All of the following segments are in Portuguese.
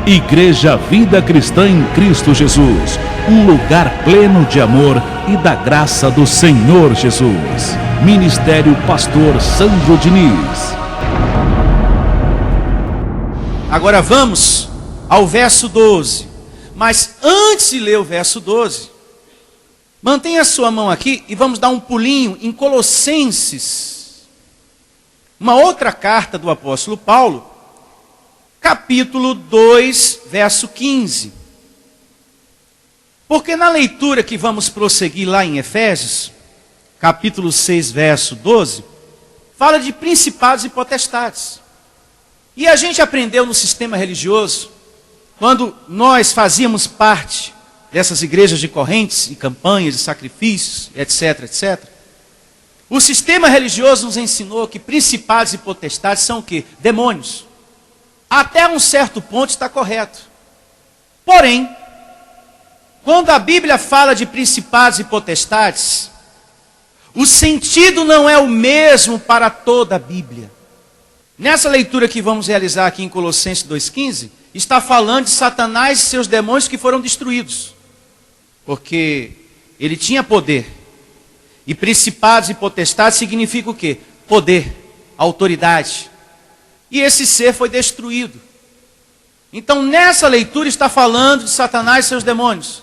Igreja Vida Cristã em Cristo Jesus, um lugar pleno de amor e da graça do Senhor Jesus. Ministério Pastor Sandro Diniz. Agora vamos ao verso 12. Mas antes de ler o verso 12, mantenha a sua mão aqui e vamos dar um pulinho em Colossenses. Uma outra carta do apóstolo Paulo, capítulo 2, verso 15. Porque na leitura que vamos prosseguir lá em Efésios, capítulo 6, verso 12, fala de principados e potestades. E a gente aprendeu no sistema religioso, quando nós fazíamos parte dessas igrejas de correntes, de campanhas, de sacrifícios, etc, etc. O sistema religioso nos ensinou que principados e potestades são o quê? Demônios. Até um certo ponto está correto. Porém, quando a Bíblia fala de principados e potestades, o sentido não é o mesmo para toda a Bíblia. Nessa leitura que vamos realizar aqui em Colossenses 2,15, está falando de Satanás e seus demônios que foram destruídos. Porque ele tinha poder. E principados e potestades significa o quê? Poder, autoridade. E esse ser foi destruído. Então nessa leitura está falando de Satanás e seus demônios.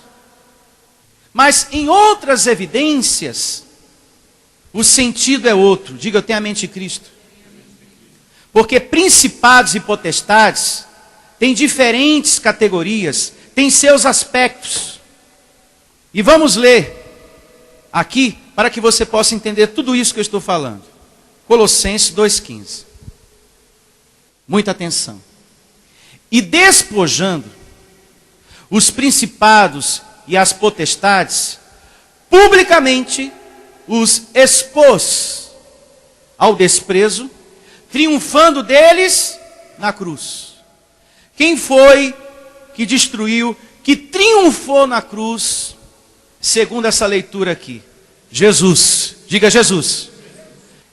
Mas em outras evidências, o sentido é outro. Diga, eu tenho a mente de Cristo. Porque principados e potestades têm diferentes categorias, têm seus aspectos. E vamos ler aqui para que você possa entender tudo isso que eu estou falando. Colossenses 2,15. Muita atenção. E despojando os principados e as potestades, publicamente os expôs ao desprezo, triunfando deles na cruz. Quem foi que destruiu, que triunfou na cruz, segundo essa leitura aqui? Jesus. Diga Jesus.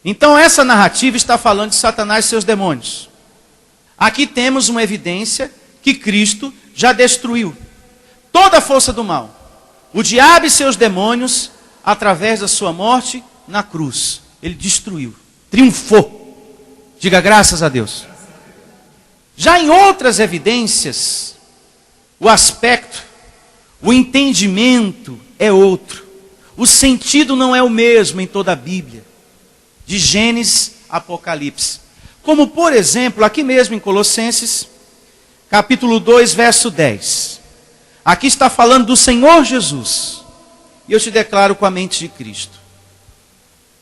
Então essa narrativa está falando de Satanás e seus demônios. Aqui temos uma evidência que Cristo já destruiu toda a força do mal. O diabo e seus demônios, através da sua morte na cruz. Ele destruiu, triunfou. Diga graças a Deus. Já em outras evidências, o aspecto, o entendimento é outro. O sentido não é o mesmo em toda a Bíblia. De Gênesis a Apocalipse. Como, por exemplo, aqui mesmo em Colossenses, capítulo 2, verso 10. Aqui está falando do Senhor Jesus. E eu te declaro com a mente de Cristo.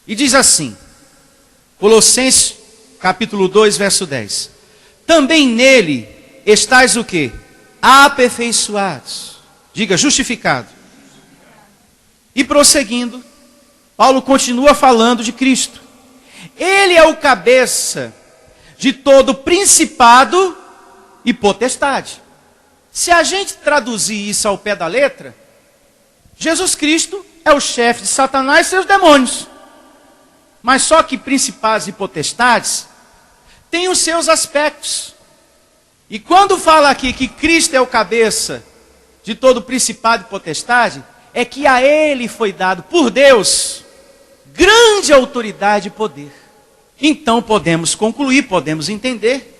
E diz assim, Colossenses, capítulo 2, verso 10. Também nele estais o quê? Aperfeiçoados. Diga, justificado. E prosseguindo, Paulo continua falando de Cristo. Ele é o cabeça de todo principado e potestade. Se a gente traduzir isso ao pé da letra, Jesus Cristo é o chefe de Satanás e seus demônios. Mas só que principados e potestades têm os seus aspectos. E quando fala aqui que Cristo é o cabeça de todo principado e potestade, é que a ele foi dado por Deus grande autoridade e poder. Então podemos concluir, podemos entender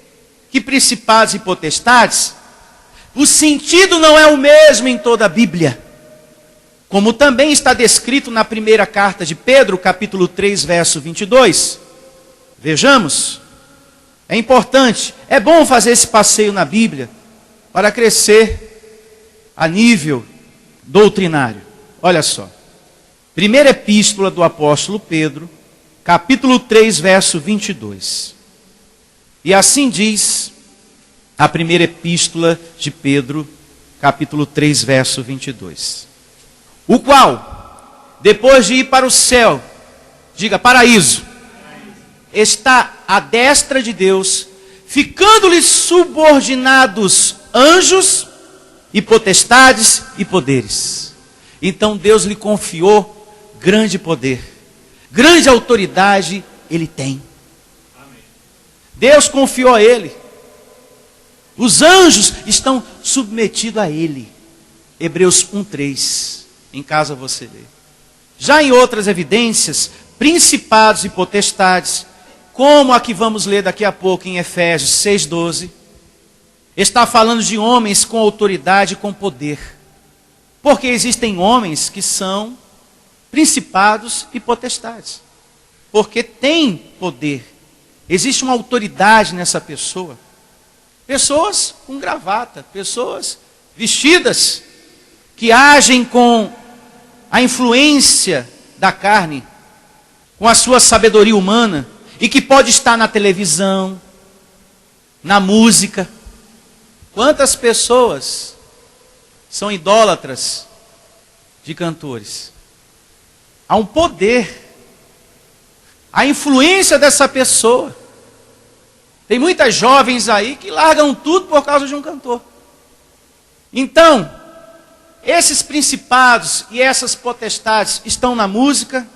que principados e potestades, o sentido não é o mesmo em toda a Bíblia. Como também está descrito na primeira carta de Pedro, capítulo 3, verso 22. Vejamos, é importante, é bom fazer esse passeio na Bíblia para crescer a nível doutrinário. Olha só, primeira epístola do apóstolo Pedro, capítulo 3, verso 22. E assim diz a primeira epístola de Pedro, capítulo 3, verso 22. O qual, depois de ir para o céu, diga paraíso, está à destra de Deus, ficando-lhe subordinados anjos e potestades e poderes. Então Deus lhe confiou grande poder, grande autoridade ele tem. Deus confiou a ele. Os anjos estão submetidos a ele. Hebreus 1:3. Em casa você lê. Já em outras evidências, principados e potestades, como a que vamos ler daqui a pouco em Efésios 6:12, está falando de homens com autoridade e com poder. Porque existem homens que são principados e potestades. Porque tem poder. Existe uma autoridade nessa pessoa. Pessoas com gravata, pessoas vestidas, que agem com a influência da carne, com a sua sabedoria humana, e que pode estar na televisão, na música. Quantas pessoas são idólatras de cantores? Há um poder, a influência dessa pessoa. Tem muitas jovens aí que largam tudo por causa de um cantor. Então, esses principados e essas potestades estão na música,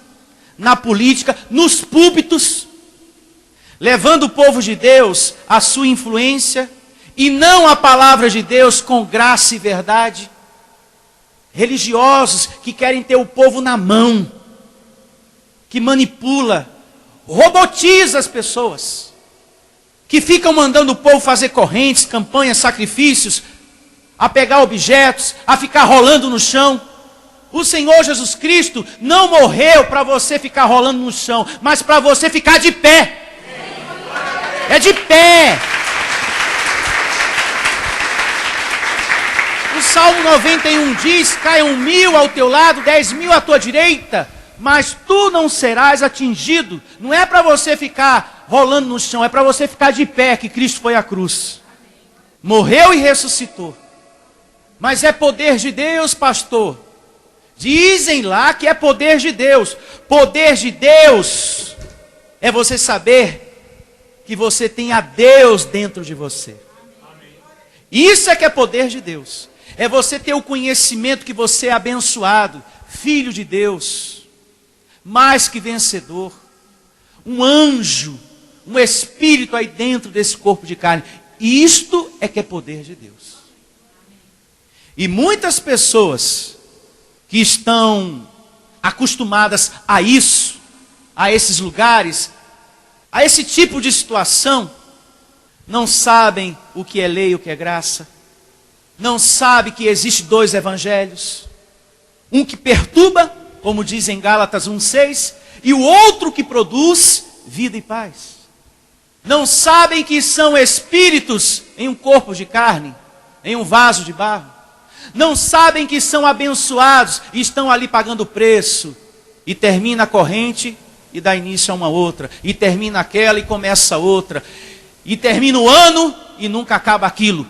na política, nos púlpitos, levando o povo de Deus à sua influência, e não a palavra de Deus com graça e verdade. Religiosos que querem ter o povo na mão, que manipula, robotiza as pessoas, que ficam mandando o povo fazer correntes, campanhas, sacrifícios, a pegar objetos, a ficar rolando no chão. O Senhor Jesus Cristo não morreu para você ficar rolando no chão, mas para você ficar de pé. É de pé. O Salmo 91 diz: caiam 1000 ao teu lado, 10.000 à tua direita, mas tu não serás atingido. Não é para você ficar rolando no chão, é para você ficar de pé, que Cristo foi à cruz. Morreu e ressuscitou. Mas é poder de Deus, pastor. Dizem lá que é poder de Deus. Poder de Deus é você saber que você tem a Deus dentro de você. Isso é que é poder de Deus. É você ter o conhecimento que você é abençoado, filho de Deus, mais que vencedor, um anjo, um espírito aí dentro desse corpo de carne. E isto é que é poder de Deus. E muitas pessoas que estão acostumadas a isso, a esses lugares, a esse tipo de situação, não sabem o que é lei e o que é graça, não sabem que existe dois evangelhos, um que perturba, como diz em Gálatas 1:6, e o outro que produz vida e paz. Não sabem que são espíritos em um corpo de carne, em um vaso de barro. Não sabem que são abençoados e estão ali pagando preço. E termina a corrente e dá início a uma outra. E termina aquela e começa outra. E termina o ano e nunca acaba aquilo.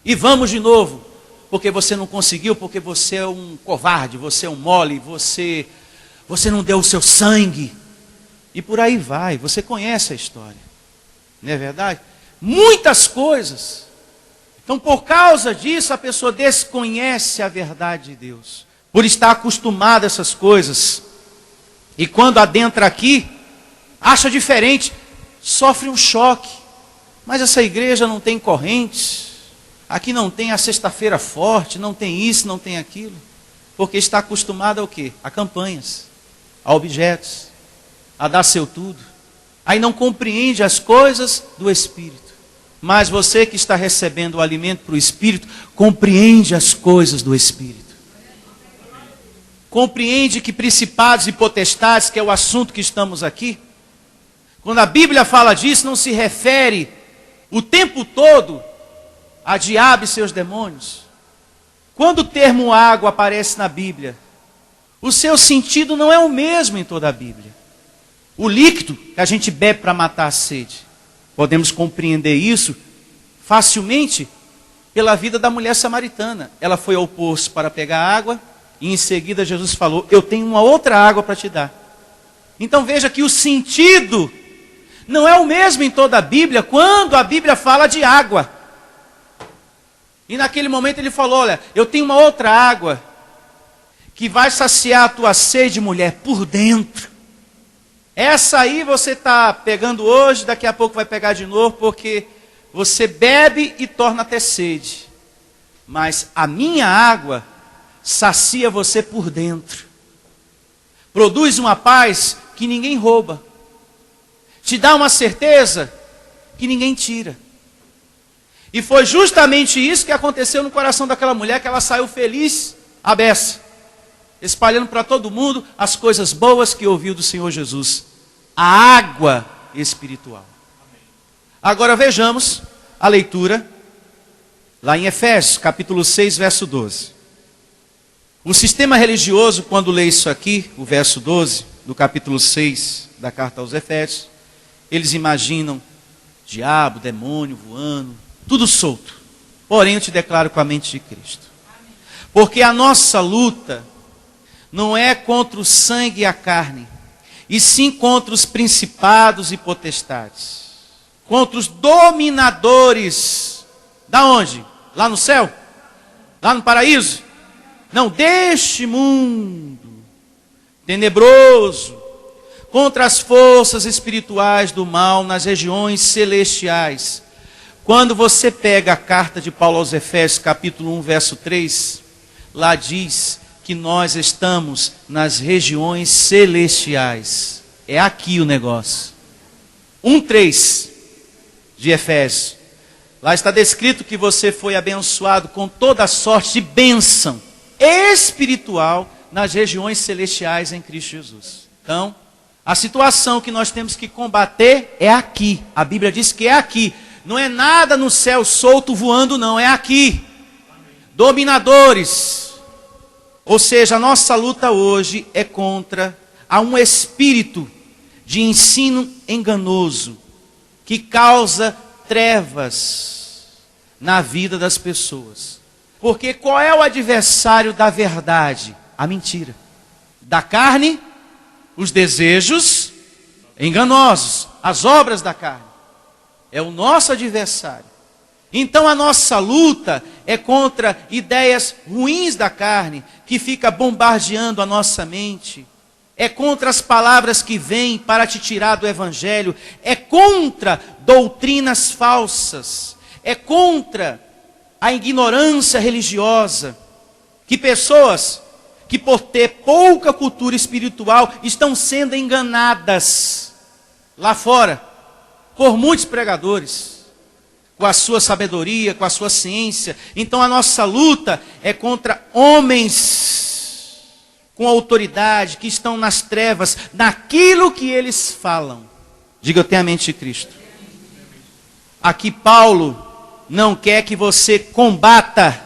E vamos de novo. Porque você não conseguiu, porque você é um covarde, você é um mole, você não deu o seu sangue. E por aí vai, você conhece a história. Não é verdade? Muitas coisas. Então, por causa disso, a pessoa desconhece a verdade de Deus. Por estar acostumada a essas coisas. E quando adentra aqui, acha diferente, sofre um choque. Mas essa igreja não tem correntes. Aqui não tem a sexta-feira forte, não tem isso, não tem aquilo. Porque está acostumada ao quê? A campanhas, a objetos, a dar seu tudo. Aí não compreende as coisas do Espírito. Mas você que está recebendo o alimento para o Espírito, compreende as coisas do Espírito. Compreende que principados e potestades, que é o assunto que estamos aqui, quando a Bíblia fala disso, não se refere o tempo todo a diabo e seus demônios. Quando o termo água aparece na Bíblia, o seu sentido não é o mesmo em toda a Bíblia. O líquido que a gente bebe para matar a sede. Podemos compreender isso facilmente pela vida da mulher samaritana. Ela foi ao poço para pegar água e em seguida Jesus falou: eu tenho uma outra água para te dar. Então veja que o sentido não é o mesmo em toda a Bíblia quando a Bíblia fala de água. E naquele momento ele falou: olha, eu tenho uma outra água que vai saciar a tua sede, mulher, por dentro. Essa aí você está pegando hoje, daqui a pouco vai pegar de novo, porque você bebe e torna a ter sede, mas a minha água sacia você por dentro. Produz uma paz que ninguém rouba. Te dá uma certeza que ninguém tira. E foi justamente isso que aconteceu no coração daquela mulher, que ela saiu feliz à beça, espalhando para todo mundo as coisas boas que ouviu do Senhor Jesus. A água espiritual. Agora vejamos a leitura lá em Efésios, capítulo 6, verso 12. O sistema religioso, quando lê isso aqui, o verso 12, do capítulo 6 da carta aos Efésios, eles imaginam diabo, demônio voando, tudo solto. Porém, eu te declaro com a mente de Cristo. Porque a nossa luta não é contra o sangue e a carne, e sim contra os principados e potestades. Contra os dominadores. Da onde? Lá no céu? Lá no paraíso? Não, deste mundo tenebroso. Contra as forças espirituais do mal nas regiões celestiais. Quando você pega a carta de Paulo aos Efésios, capítulo 1, verso 3, lá diz que nós estamos nas regiões celestiais. É aqui o negócio. 1:3 de Efésios. Lá está descrito que você foi abençoado com toda a sorte de bênção espiritual nas regiões celestiais em Cristo Jesus. Então, a situação que nós temos que combater é aqui. A Bíblia diz que é aqui. Não é nada no céu solto voando, não. É aqui. Dominadores. Ou seja, a nossa luta hoje é contra um espírito de ensino enganoso que causa trevas na vida das pessoas. Porque qual é o adversário da verdade? A mentira. Da carne, os desejos enganosos, as obras da carne. É o nosso adversário. Então a nossa luta é contra ideias ruins da carne, que fica bombardeando a nossa mente. É contra as palavras que vêm para te tirar do evangelho. É contra doutrinas falsas. É contra a ignorância religiosa. Que pessoas que por ter pouca cultura espiritual estão sendo enganadas lá fora por muitos pregadores, com a sua sabedoria, com a sua ciência. Então a nossa luta é contra homens com autoridade, que estão nas trevas, naquilo que eles falam. Diga, eu tenho a mente de Cristo. Aqui Paulo não quer que você combata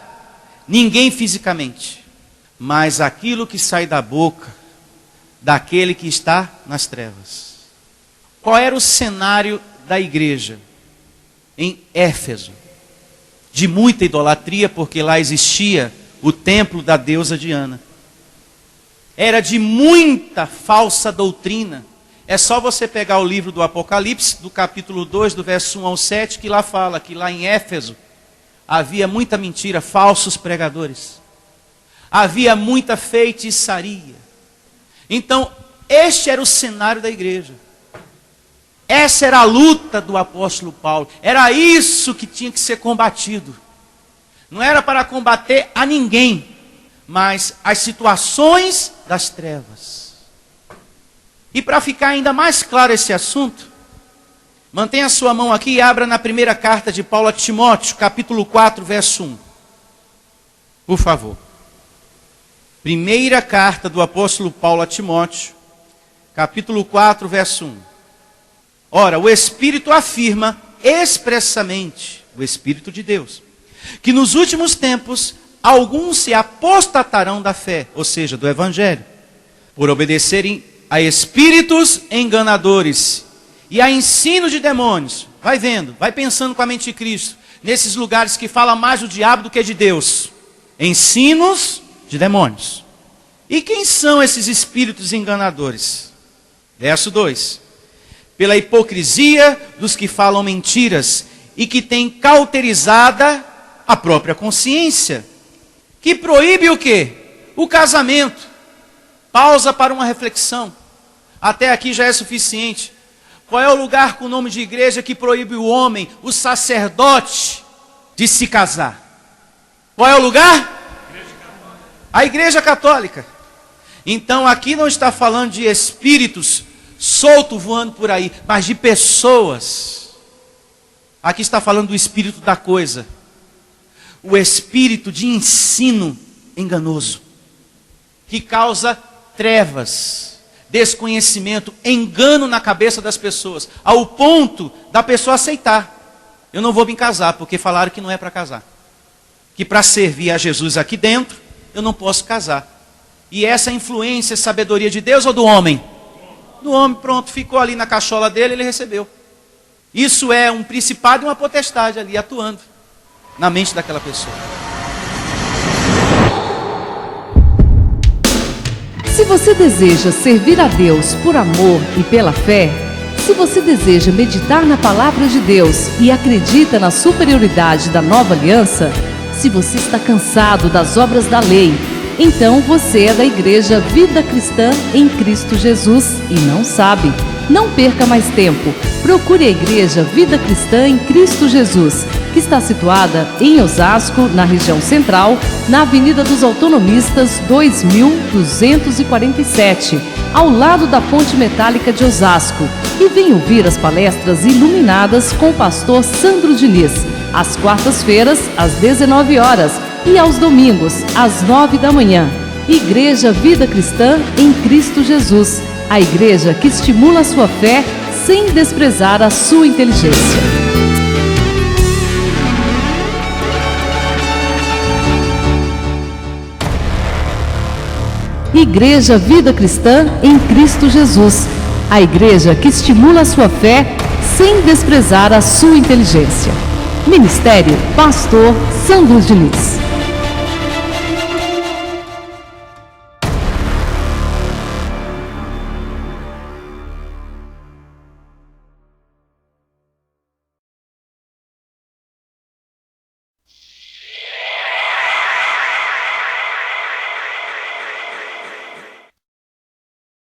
ninguém fisicamente, mas aquilo que sai da boca daquele que está nas trevas. Qual era o cenário da igreja em Éfeso? De muita idolatria, porque lá existia o templo da deusa Diana. Era de muita falsa doutrina. É só você pegar o livro do Apocalipse, do capítulo 2, do verso 1 ao 7, que lá fala que lá em Éfeso havia muita mentira, falsos pregadores. Havia muita feitiçaria. Então, este era o cenário da igreja. Essa era a luta do apóstolo Paulo. Era isso que tinha que ser combatido. Não era para combater a ninguém, mas as situações das trevas. E para ficar ainda mais claro esse assunto, mantenha a sua mão aqui e abra na primeira carta de Paulo a Timóteo, capítulo 4, verso 1. Por favor. Primeira carta do apóstolo Paulo a Timóteo, capítulo 4, verso 1. Ora, o Espírito afirma expressamente, o Espírito de Deus, que nos últimos tempos alguns se apostatarão da fé, ou seja, do Evangelho, por obedecerem a espíritos enganadores e a ensino de demônios. Vai vendo, vai pensando com a mente de Cristo, nesses lugares que fala mais do diabo do que de Deus. Ensinos de demônios. E quem são esses espíritos enganadores? Verso 2. Pela hipocrisia dos que falam mentiras e que têm cauterizada a própria consciência, que proíbe o quê? O casamento. Pausa para uma reflexão. Até aqui já é suficiente. Qual é o lugar com o nome de igreja que proíbe o homem, o sacerdote, de se casar? Qual é o lugar? A Igreja Católica. Então aqui não está falando de espíritos soltos voando por aí, mas de pessoas. Aqui está falando do espírito da coisa. O espírito de ensino enganoso, que causa trevas, desconhecimento, engano na cabeça das pessoas, ao ponto da pessoa aceitar. Eu não vou me casar, porque falaram que não é para casar. Que para servir a Jesus aqui dentro, eu não posso casar. E essa influência, sabedoria de Deus ou do homem? Do homem, pronto, ficou ali na cachola dele, ele recebeu. Isso é um principado e uma potestade ali, atuando na mente daquela pessoa. Se você deseja servir a Deus por amor e pela fé, se você deseja meditar na palavra de Deus e acredita na superioridade da nova aliança, se você está cansado das obras da lei, então você é da Igreja Vida Cristã em Cristo Jesus e não sabe. Não perca mais tempo. Procure a Igreja Vida Cristã em Cristo Jesus, que está situada em Osasco, na região central, na Avenida dos Autonomistas 2247, ao lado da Ponte Metálica de Osasco. E venha ouvir as palestras iluminadas com o pastor Sandro Diniz, às quartas-feiras, às 19 horas, e aos domingos, às 9 da manhã. Igreja Vida Cristã em Cristo Jesus, a igreja que estimula a sua fé sem desprezar a sua inteligência. Igreja Vida Cristã em Cristo Jesus, a igreja que estimula a sua fé sem desprezar a sua inteligência. Ministério Pastor Sandro Diniz.